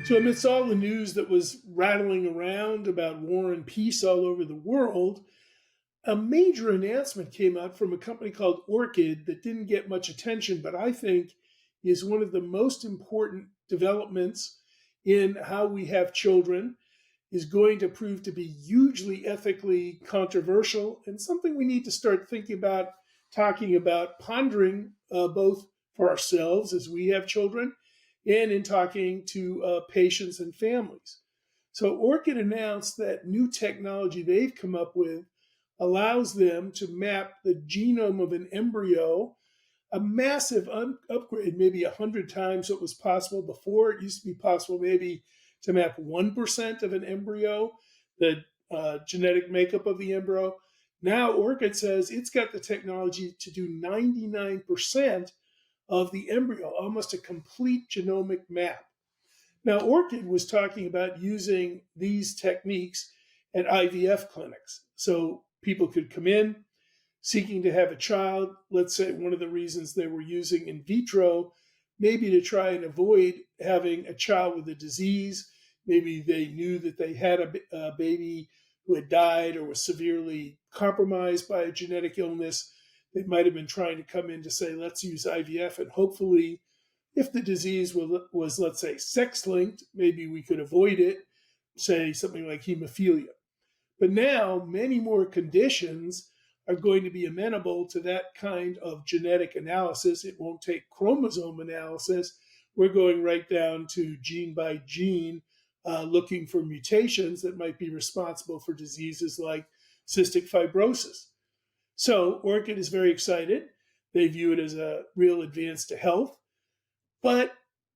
So, amidst all the news that was rattling around about war and peace all over the world, a major announcement came out from a company called Orchid that didn't get much attention, but I think is one of the most important developments in how we have children, is going to prove to be hugely ethically controversial and something we need to start thinking about, talking about, pondering both for ourselves as we have children and in talking to patients and families. So, Orchid announced that new technology they've come up with allows them to map the genome of an embryo, a massive upgrade, maybe 100 times what was possible before. It used to be possible maybe to map 1% of an embryo, the genetic makeup of the embryo. Now, Orchid says it's got the technology to do 99% of the embryo, almost a complete genomic map. Now, Orchid was talking about using these techniques at IVF clinics. So people could come in seeking to have a child. Let's say one of the reasons they were using in vitro, maybe to try and avoid having a child with a disease. Maybe they knew that they had a baby who had died or was severely compromised by a genetic illness. They might have been trying to come in to say, let's use IVF, and hopefully, if the disease was, let's say, sex-linked, maybe we could avoid it, say something like hemophilia. But now, many more conditions are going to be amenable to that kind of genetic analysis. It won't take chromosome analysis. We're going right down to gene by gene, looking for mutations that might be responsible for diseases like cystic fibrosis. So Orchid is very excited. They view it as a real advance to health. But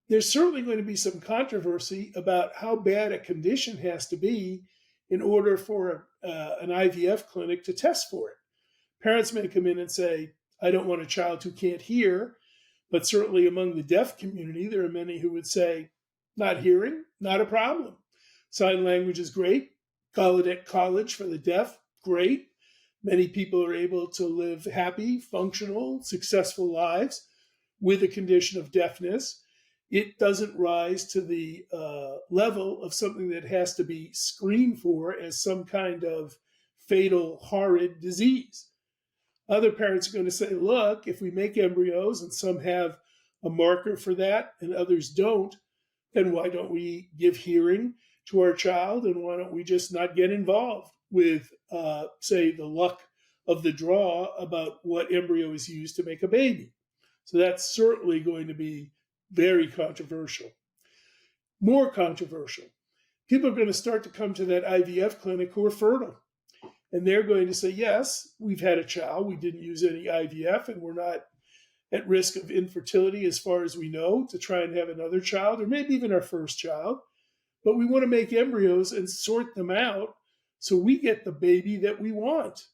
there's certainly going to be some controversy about how bad a condition has to be in order for an IVF clinic to test for it. Parents may come in and say, I don't want a child who can't hear, but certainly among the deaf community, there are many who would say, not hearing, not a problem. Sign language is great. College for the deaf, great. Many people are able to live happy, functional, successful lives with a condition of deafness. It doesn't rise to the level of something that has to be screened for as some kind of fatal, horrid disease. Other parents are going to say, look, if we make embryos and some have a marker for that and others don't, then why don't we give hearing to our child, and why don't we just not get involved with, say, the luck of the draw about what embryo is used to make a baby? So that's certainly going to be very controversial. More controversial, people are going to start to come to that IVF clinic who are fertile. And they're going to say, yes, we've had a child. We didn't use any IVF, and we're not at risk of infertility as far as we know to try and have another child, or maybe even our first child. But we want to make embryos and sort them out so we get the baby that we want.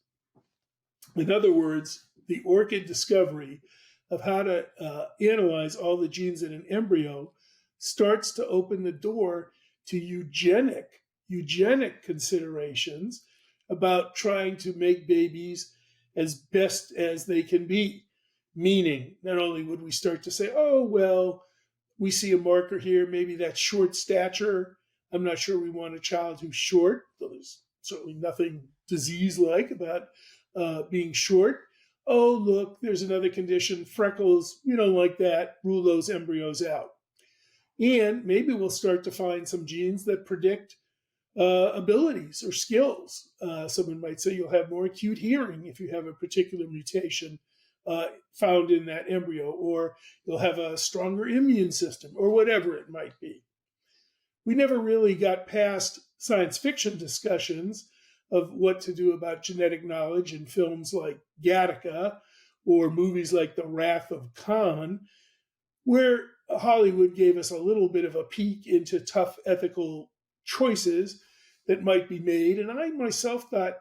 In other words, the Orchid discovery of how to analyze all the genes in an embryo starts to open the door to eugenic considerations about trying to make babies as best as they can be. Meaning, not only would we start to say, oh, well, we see a marker here, maybe that's short stature. I'm not sure we want a child who's short, though there's certainly nothing disease-like about being short. Oh, look, there's another condition, freckles, we don't like that, rule those embryos out. And maybe we'll start to find some genes that predict abilities or skills. Someone might say you'll have more acute hearing if you have a particular mutation found in that embryo, or you'll have a stronger immune system, or whatever it might be. We never really got past science fiction discussions of what to do about genetic knowledge in films like Gattaca or movies like The Wrath of Khan, where Hollywood gave us a little bit of a peek into tough ethical choices that might be made. And I myself thought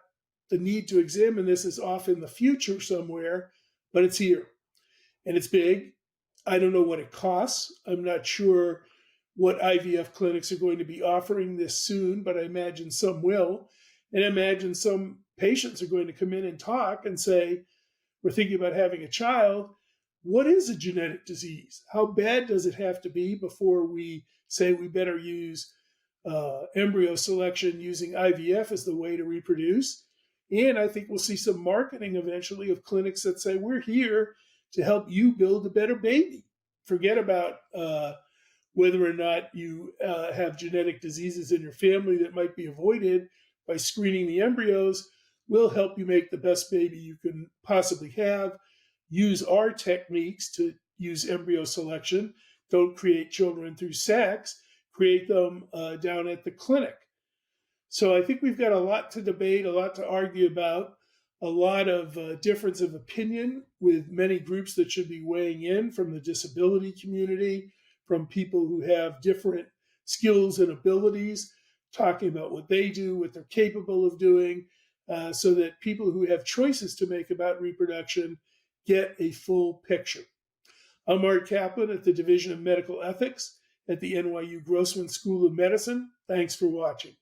the need to examine this is off in the future somewhere, but it's here. And it's big. I don't know what it costs. I'm not sure what IVF clinics are going to be offering this soon, but I imagine some will. And I imagine some patients are going to come in and talk and say, we're thinking about having a child, what is a genetic disease? How bad does it have to be before we say we better use embryo selection using IVF as the way to reproduce? And I think we'll see some marketing eventually of clinics that say, we're here to help you build a better baby. Forget about whether or not you have genetic diseases in your family that might be avoided by screening the embryos. We'll help you make the best baby you can possibly have. Use our techniques to use embryo selection. Don't create children through sex. Create them down at the clinic. So I think we've got a lot to debate, a lot to argue about, a lot of difference of opinion with many groups that should be weighing in, from the disability community, from people who have different skills and abilities, talking about what they do, what they're capable of doing, so that people who have choices to make about reproduction get a full picture. I'm Mark Caplan at the Division of Medical Ethics at the NYU Grossman School of Medicine. Thanks for watching.